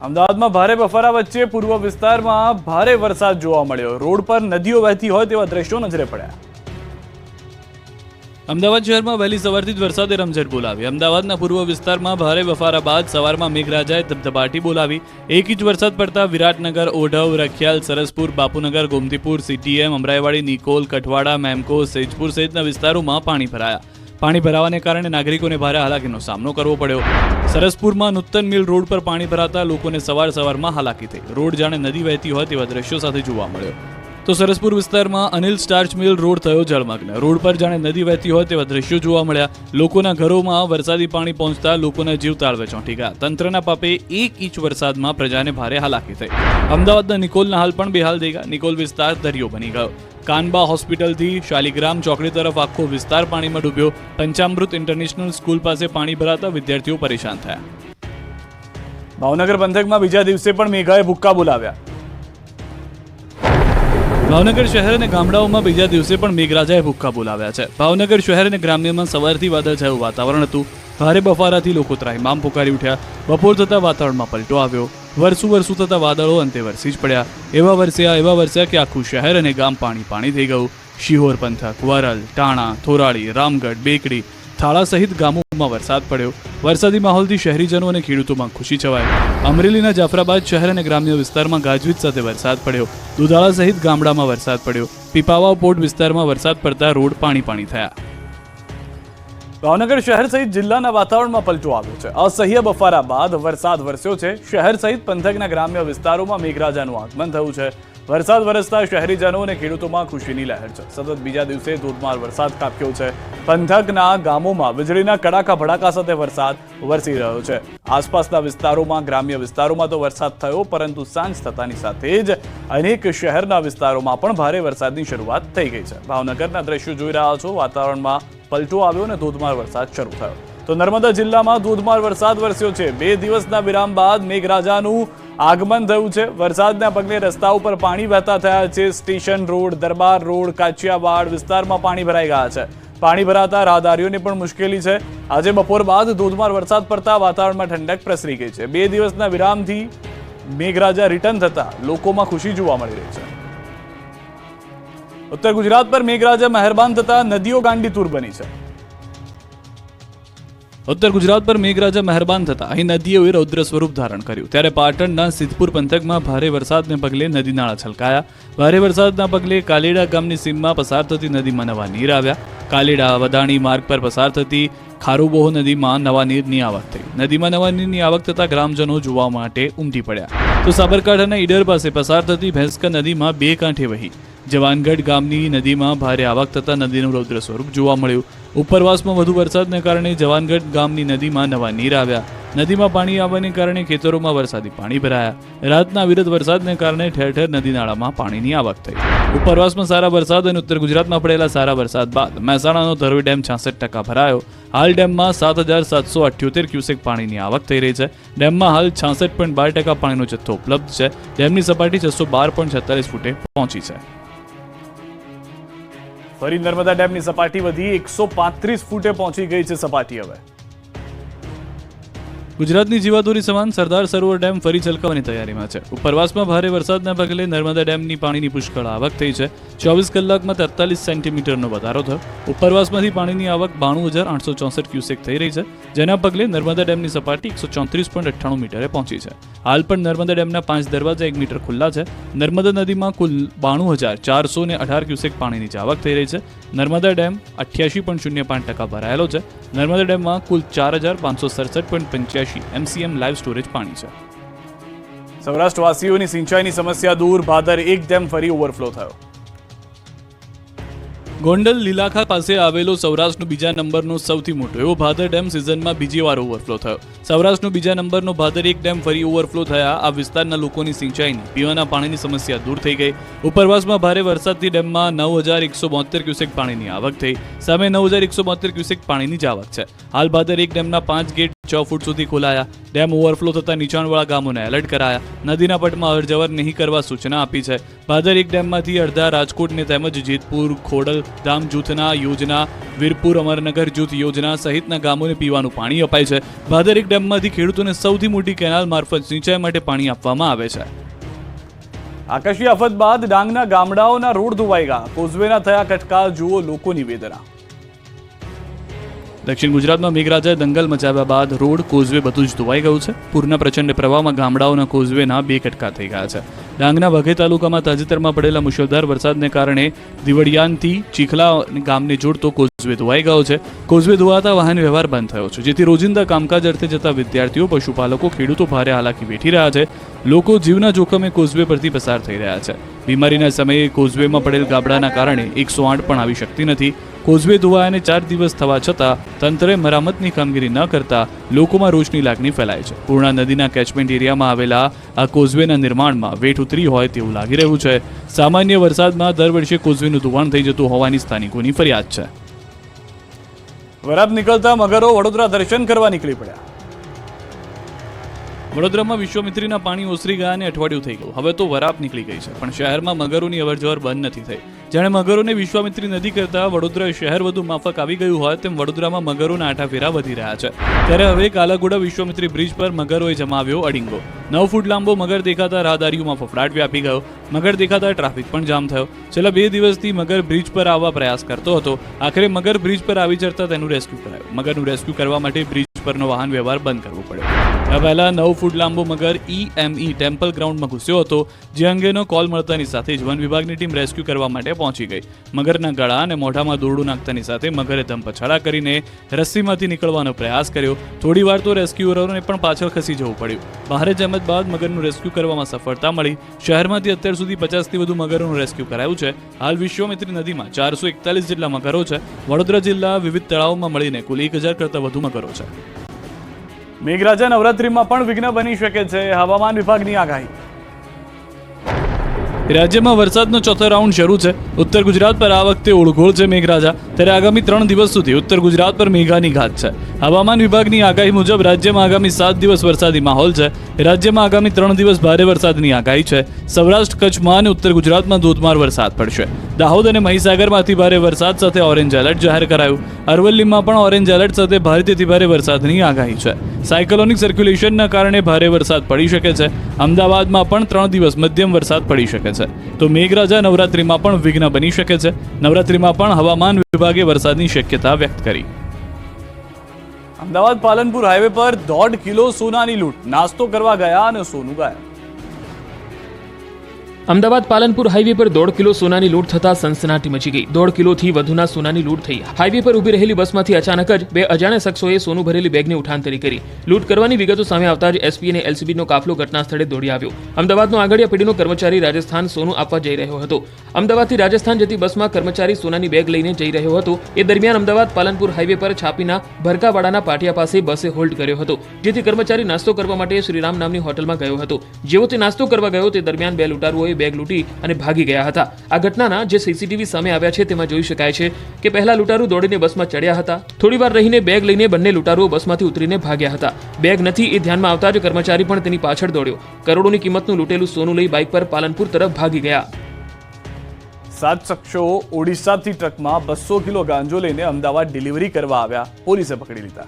અમદાવાદમાં ભારે બફારા વચ્ચે પૂર્વ વિસ્તારમાં ભારે વરસાદ જોવા મળ્યો। રોડ પર નદીઓ વહેતી હોય તેવા દ્રશ્યો નજરે પડ્યા। અમદાવાદ શહેરમાં વહેલી સવારથી જ વરસાદે રમઝટ બોલાવી। અમદાવાદના પૂર્વ વિસ્તારમાં ભારે બફારા બાદ સવારમાં મેઘરાજાએ ધબધબાટી બોલાવી। 1 ઇંચ વરસાદ પડતા વિરાટનગર, ઓઢવ, રખિયાલ, સરસપુર, બાપુનગર, ગોમતીપુર, CTM, અમરાઈવાડી, નિકોલ, કઠવાડા, મેમકો, સેજપુર સહિતના વિસ્તારોમાં પાણી ભરાયા। પાણી ભરાવાને કારણે નાગરિકોને ભારે હાલાકીનો સામનો કરવો પડ્યો। સરસપુરમાં નૂતન મિલ રોડ પર પાણી ભરાતા લોકોને સવારમાં હાલાકી થઈ। રોડ જાણે નદી વહેતી હોય તેવા દ્રશ્યો સાથે જોવા મળ્યો। તો સરસપુર વિસ્તારમાં અનિલ સ્ટાર્ચ મિલ રોડ થયો જળમગ્ન। રોડ પર જાણે નદી વહેતી હોય તેવા દ્રશ્યો જોવા મળ્યા। લોકોના ઘરોમાં વરસાદી પાણી પહોંચતા લોકોના જીવ તાળવે ચોંટી ગયા। તંત્રના પાપે 1 ઇંચ વરસાદમાં પ્રજાને ભારે હાલાકી થઈ। અમદાવાદના નિકોલના હાલ પણ બેહાલ થઈ ગયા। નિકોલ વિસ્તાર દરિયો બની ગયો। કાનબા હોસ્પિટલથી શાલિગ્રામ ચોકડી તરફ આખો વિસ્તાર પાણીમાં ડૂબ્યો। પંચામૃત ઇન્ટરનેશનલ સ્કૂલ પાસે પાણી ભરાતા વિદ્યાર્થીઓ પરેશાન થયા। ભાવનગર પંથકમાં બીજા દિવસે પણ મેઘાએ ભૂક્કા બોલાવ્યા। ભાવનગર શહેર અને ગામડાઓમાં બીજા દિવસે પણ મેઘરાજાએ ભૂક્કા બોલાવ્યા છે। ભાવનગર શહેર અને ગ્રામ્યમાં સવારથી વાદળછાયું વાતાવરણ હતું। ભારે બફારાથી લોકો ત્રાહિમામ પુકારી ઉઠ્યા। બપોર થતાં વાતાવરણમાં પલટો આવ્યો। વરસું થતા વાદળો અંતે વરસી જ પડ્યા। એવા વરસ્યા કે આખું શહેર અને ગામ પાણી થઈ ગયું। શિહોર પંથક, વરલ, ટાણા, થોરાળી, રામગઢ, બેકડી, થાળા સહિત ગામોમાં વરસાદ પડ્યો। વરસાદી માહોલથી શહેરીજનો અને ખેડૂતોમાં ખુશી છવાઈ। અમરેલીના જાફરાબાદ શહેર અને ગ્રામ્ય વિસ્તારમાં ગાજવીજ સાથે વરસાદ પડ્યો। દુધાળા સહિત ગામડામાં વરસાદ પડ્યો। પીપાવાવ પોર્ટ વિસ્તારમાં વરસાદ પડતા રોડ પાણી થયા। ભાવનગર શહેર સહિત જિલ્લાના વાતાવરણમાં પલટો આવ્યો છે। અસહ્ય બફારા બાદ વરસાદ વરસ્યો છે। શહેર સહિત પંથકના ગ્રામ્ય વિસ્તારોમાં મેઘરાજાનું આગમન થયું છે। વરસાદ વરસતા શહેરીજનો અને ખેડૂતોમાં ખુશીની લહેર છે। સતત બીજા દિવસે ધોધમાર વરસાદ ખાબક્યો છે। પંથકના ગામોમાં વીજળીના કડાકા ભડાકા સાથે વરસાદ વરસી રહ્યો છે। આસપાસના વિસ્તારોમાં, ગ્રામ્ય વિસ્તારોમાં તો વરસાદ થયો, પરંતુ સાંજ થતાની સાથે જ અનેક શહેરના વિસ્તારોમાં પણ ભારે વરસાદની શરૂઆત થઈ ગઈ છે। ભાવનગરના દ્રશ્યો જોઈ રહ્યા છો। વાતાવરણમાં પલટો આવ્યો અને ધોધમાર વરસાદ શરૂ થયો। તો નર્મદા જિલ્લામાં ધોધમાર વરસાદ વરસ્યો છે। 2 દિવસના વિરામ બાદ મેઘરાજાનું આગમન થયું છે। વરસાદના પગલે રસ્તા ઉપર પાણી વહેતા થયા છે। સ્ટેશન રોડ, દરબાર રોડ, કાચિયાવાડ વિસ્તારમાં પાણી ભરાઈ ગયા છે। પાણી ભરાતા રાહદારીઓને પણ મુશ્કેલી છે। આજે બપોર બાદ ધોધમાર વરસાદ પડતા વાતાવરણમાં ઠંડક પ્રસરી ગઈ છે। 2 દિવસના વિરામથી મેઘરાજા રિટર્ન થતા લોકોમાં ખુશી જોવા મળી રહી છે। ઉત્તર ગુજરાત પર મેઘરાજા મહેરબાન થતા નદીઓ ગાંડીતુર બની છે। ઉત્તર ગુજરાત પર મેઘરાજા મહેરબાન થતા અહીં નદીઓએ રૌદ્ર સ્વરૂપ ધારણ કર્યું। ત્યારે પાટણના સિદ્ધપુર પંથકમાં ભારે વરસાદને પગલે નદી નાળા છલકાયા। ભારે વરસાદના પગલે કાલેડા ગામની સીમમાં પસાર થતી નદીમાં નવા નીર આવ્યા। કાલેડા વદાણી માર્ગ પર પસાર થતી ખારુબોહ નદીમાં નવા નીરની આવક થઈ। નદીમાં નવા નીરની આવક થતા ગ્રામજનો જોવા માટે ઉમટી પડ્યા। તો સાબરકાંઠાના ઈડર પાસે પસાર થતી ભેંસકા નદીમાં 2 કાંઠે વહી। જવાનગઢ ગામની નદીમાં ભારે આવક થતા નદીનું રૌદ્ર સ્વરૂપ જોવા મળ્યું। ઉપરવાસમાં વધુ વરસાદને કારણે જવાનગઢ ગામની નદીમાં નવા નીર આવ્યા। નદીમાં પાણી આવવાને કારણે ખેતરોમાં વરસાદી પાણી ભરાયા। રાતના અવિરત વરસાદને કારણે ઠેર ઠેર નદી નાળામાં પાણીની આવક થઈ। ઉપરવાસમાં સારા વરસાદ અને ઉત્તર ગુજરાતમાં પડેલા સારા વરસાદ બાદ મહેસાણાનો ધરોઈ ડેમ 66% ભરાયો। હાલ ડેમમાં 7,778 ક્યુસેક પાણીની આવક થઈ રહી છે। ડેમમાં હાલ 66.12% પાણીનો જથ્થો ઉપલબ્ધ છે। ડેમની સપાટી 612.46 ફૂટે પહોંચી છે। ફરી નર્મદા ડેમની સપાટી વધી 135 ફૂટે પહોંચી ગઈ છે સપાટી। હવે ગુજરાતની જીવાદોરી સમાન સરદાર સરોવર ડેમ ફરી છલકાવાની તૈયારીમાં છે। ઉપરવાસમાં ભારે વરસાદના પગલે નર્મદા ડેમની પાણીની પુષ્કળ આવક થઈ છે। 24 કલાકમાં 43 સેન્ટીમીટરનો વધારો થયો। ઉપરવાસમાંથી પાણીની આવક 92,864 ક્યુસેક થઈ રહી છે, જેના પગલે નર્મદા ડેમની સપાટી 134.98 મીટરે પહોંચી છે। હાલ પણ નર્મદા ડેમના 5 દરવાજા 1 મીટર ખુલ્લા છે। નર્મદા નદીમાં કુલ 92,418 ક્યુસેક પાણીની આવક થઈ રહી છે। નર્મદા ડેમ 88.05% ભરાયેલો છે। નર્મદા ડેમમાં કુલ 4,567.85 MCM લાઈવ સ્ટોરેજ પાણી છે। સૌરાષ્ટ્રવાસીઓની સિંચાઈની સમસ્યા દૂર। ભાદર 1 ડેમ ફરી ઓવરફ્લો થયો। ગોંડલ લીલાખા પાસે આવેલો સૌરાષ્ટ્રનો બીજા નંબરનો સૌથી મોટો એવો ભાદર ડેમ સિઝનમાં બીજી વાર ઓવરફ્લો થયો। સૌરાષ્ટ્રનો બીજા નંબરનો ભાદર 1 ડેમ ફરી ઓવરફ્લો થયા। આ વિસ્તારના લોકોની સિંચાઈની, પીવાના પાણીની સમસ્યા દૂર થઈ ગઈ। ઉપરવાસમાં ભારે વરસાદથી ડેમમાં 9,172 ક્યુસેક પાણીની આવક થઈ। સામે 9,172 ક્યુસેક પાણીની જ આવક છે। હાલ ભાદર 1 ડેમના 5 ગેટ 6 ફૂટ સુધી ખોલાયા। ડેમ ઓવરફ્લો થતા નીચાણવાળા ગામોને એલર્ટ કરાયા। નદીના પટમાં અવરજવર નહીં કરવા સૂચના આપી છે। ભાદર 1 ડેમમાંથી અડધા રાજકોટને તેમજ જેતપુર, ખોડલ, ધામ જૂથના યોજના, વીરપુર અમરનગર જૂથ યોજના સહિતના ગામોને પીવાનું પાણી અપાય છે. ભાદર એક ડેમમાંથી ખેડૂતોને સૌથી મોટી કેનાલ મારફત સિંચાઈ માટે પાણી આપવામાં આવે છે. આકાશી આફત બાદ ડાંગના ગામડાઓના રોડ ધોવાઈ ગયા, કોઝવેના થયા કટકા, જુઓ લોકોની વેદના. દક્ષિણ ગુજરાતમાં મેઘરાજાએ દંગલ મચાવ્યા બાદ રોડ, કોઝવે બધું જ ધોવાઈ ગયું છે. પૂરના પ્રચંડ પ્રવાહમાં ગામડાઓના કોઝવેના 2 કટકા થઈ ગયા છે. ડાંગના વઘઈ તાલુકામાં તાજેતરમાં પડેલા મુશળધાર વરસાદને કારણે દિવડિયાનથી ચીખલા ગામને જોડતો કોઝવે ધોવાઈ ગયો છે. કોઝવે ધોવાતા વાહન વ્યવહાર બંધ થયો છે, જેથી રોજિંદા કામકાજ અર્થે જતા વિદ્યાર્થીઓ, પશુપાલકો, ખેડૂતો ભારે હાલાકી વેઠી રહ્યા છે. લોકો જીવના જોખમે કોઝવે પરથી પસાર થઈ રહ્યા છે. બીમારીના સમયે કોઝવેમાં પડેલ ગાબડાના કારણે 108 પણ આવી શકતી નથી. કોઝવે ધોવાયાને 4 દિવસ થવા છતાં તંત્રે મરામતની કામગીરી ન કરતા લોકોમાં રોષની લાગણી ફેલાય છે. પૂર્ણા નદીના કેચમેન્ટ એરિયામાં આવેલા આ કોઝવેના નિર્માણમાં વેઠ ઉતરી હોય તેવું લાગી રહ્યું છે. સામાન્ય વરસાદમાં દર વર્ષે કોઝવેનું ધોવાણ થઈ જતું હોવાની સ્થાનિકોની ફરિયાદ છે. વરાપ નીકળતા મગરો વડોદરા દર્શન કરવા નીકળી પડ્યા. વડોદરામાં વિશ્વામિત્રીના પાણી ઓસરી ગયા અને અઠવાડિયું થઈ ગયું. હવે તો વરાપ નીકળી ગઈ છે, પણ શહેરમાં મગરોની અવરજવર બંધ નથી થઈ. જાણે મગરોને વિશ્વામિત્રી નદી કરતા વડોદરા શહેર વધુ માફક આવી ગયું હોય તેમ વડોદરામાં મગરોના આંટાફેરા વધી રહ્યા છે. ત્યારે હવે કાલાઘોડા વિશ્વામિત્રી બ્રિજ પર મગરોએ જમાવ્યો અડીંગો. 9 ફૂટ લાંબો મગર દેખાતા રાહદારીઓમાં ફફડાટ વ્યાપી ગયો. મગર દેખાતા ટ્રાફિક પણ જામ થયો. છેલ્લા 2 દિવસથી મગર બ્રિજ પર આવવા પ્રયાસ કરતો હતો. આખરે મગર બ્રિજ પર આવી ચડતા તેનું રેસ્ક્યુ કરાયું. મગરનું રેસ્ક્યુ કરવા માટે બ્રિજ પરનો વાહન વ્યવહાર બંધ કરવો પડ્યો. આ પહેલા 9 ફૂટ લાંબો મગર EME ટેમ્પલ ગ્રાઉન્ડમાં ઘૂસ્યો હતો, જે અંગેનો કોલ મળતાની સાથે જ વન વિભાગની ટીમ રેસ્ક્યુ કરવા માટે પહોંચી ગઈ. મગરના ગળા અને મોઢામાં દોરડું નાખતાની સાથે મગરે ધમપછાડા કરીને રસ્સીમાંથી નીકળવાનો પ્રયાસ કર્યો. થોડી વાર તો રેસ્ક્યુઅરોને પણ પાછળ ખસી જવું પડ્યું. ભારે જહેમત બાદ મગરનું રેસ્ક્યુ કરવામાં સફળતા મળી. શહેરમાંથી અત્યાર સુધી 50થી વધુ મગરોનું રેસ્ક્યુ કરાયું છે. હાલ વિશ્વામિત્રી નદીમાં 441 જેટલા મગરો છે. વડોદરા જિલ્લા વિવિધ તળાવોમાં મળીને કુલ 1000 કરતાં વધુ મગરો છે. મેઘરાજા નવરાત્રીમાં પણ વિઘ્ન બની શકે છે, હવામાન વિભાગની આગાહી. રાજ્યમાં વરસાદનો ચોથો રાઉન્ડ શરૂ છે. ઉત્તર ગુજરાત પર આ વખતે ઓળઘોળ છે મેઘરાજા. ત્યારે આગામી 3 દિવસ સુધી ઉત્તર ગુજરાત પર મેઘાની ઘાત છે. હવામાન વિભાગની આગાહી મુજબ રાજ્યમાં આગામી 7 દિવસ વરસાદી માહોલ છે. રાજ્યમાં આગામી 3 દિવસ ભારે વરસાદની આગાહી છે. સૌરાષ્ટ્ર, કચ્છમાં અને ઉત્તર ગુજરાતમાં ધોધમાર વરસાદ પડશે. દાહોદ અને મહીસાગરમાંથી ભારે વરસાદ સાથે ઓરેન્જ એલર્ટ જાહેર કરાયું. અરવલ્લીમાં પણ ઓરેન્જ એલર્ટ સાથે ભારેથી ભારે વરસાદની આગાહી છે. સાયક્લોનિક સર્ક્યુલેશનના કારણે ભારે વરસાદ પડી શકે છે. અમદાવાદમાં પણ 3 દિવસ મધ્યમ વરસાદ પડી શકે છે. તો મેઘરાજા નવરાત્રીમાં પણ વિઘ્ન બની શકે છે. નવરાત્રીમાં પણ હવામાન વિભાગે વરસાદની શક્યતા વ્યક્ત કરી. અમદાવાદ પાલનપુર હાઈવે પર 1.5 કિલો સોનાની લૂંટ. નાસ્તો કરવા ગયા અને સોનું ગાયબ. અમદાવાદ પાલનપુર હાઈવે પર 1.5 કિલો સોનાની લૂંટ થતા સનસનાટી મચી ગઈ. 1.5 કિલોથી વધુના સોનાની લૂંટ થઈ. હાઈવે પર ઊભી રહેલી બસમાંથી અચાનક જ 2 અજાણ્યા શખ્સોએ સોનું ભરેલી બેગની ઉઠાંતરી કરી. લૂંટ કરવાની વિગતો સામે આવતા જ એસપી અને એલસીબીનો કાફલો ઘટના સ્થળે દોડી આવ્યો. અમદાવાદનો આગળિયા પેઢીનો કર્મચારી રાજસ્થાન સોનું આપવા જઈ રહ્યો હતો. અમદાવાદથી રાજસ્થાન જતી બસમાં કર્મચારી સોનાની બેગ લઈને જઈ રહ્યો હતો. એ દરમિયાન અમદાવાદ પાલનપુર હાઈવે પર છાપીના ભરકાવાડાના પાટિયા પાસે બસે હોલ્ડ કર્યો હતો, જેથી કર્મચારી નાસ્તો કરવા માટે શ્રીરામ નામની હોટલમાં ગયો હતો. જેવો તે નાસ્તો કરવા ગયો તે દરમિયાન 2 લૂંટારુઓએ બેગ લૂંટી અને ભાગી ગયા હતા. આ ઘટનાના જે સીસીટીવી સામે આવ્યા છે તેમાં જોઈ શકાય છે કે પહેલા લૂંટારુ દોડીને બસમાં ચડ્યા હતા. થોડીવાર રહીને બેગ લઈને બંને લૂંટારુઓ બસમાંથી ઉતરીને ભાગ્યા હતા. બેગ નથી એ ધ્યાનમાં આવતા જ કર્મચારી પણ તેની પાછળ દોડ્યો. કરોડોની કિંમતનું લૂંટેલું સોનું લઈ બાઇક પર પાલનપુર તરફ ભાગી ગયા. 7 શખ્સો ઓડિશાથી ટ્રકમાં 200 કિલો ગાંજો લઈને અમદાવાદ ડિલિવરી કરવા આવ્યા. પોલીસે પકડી લીધા.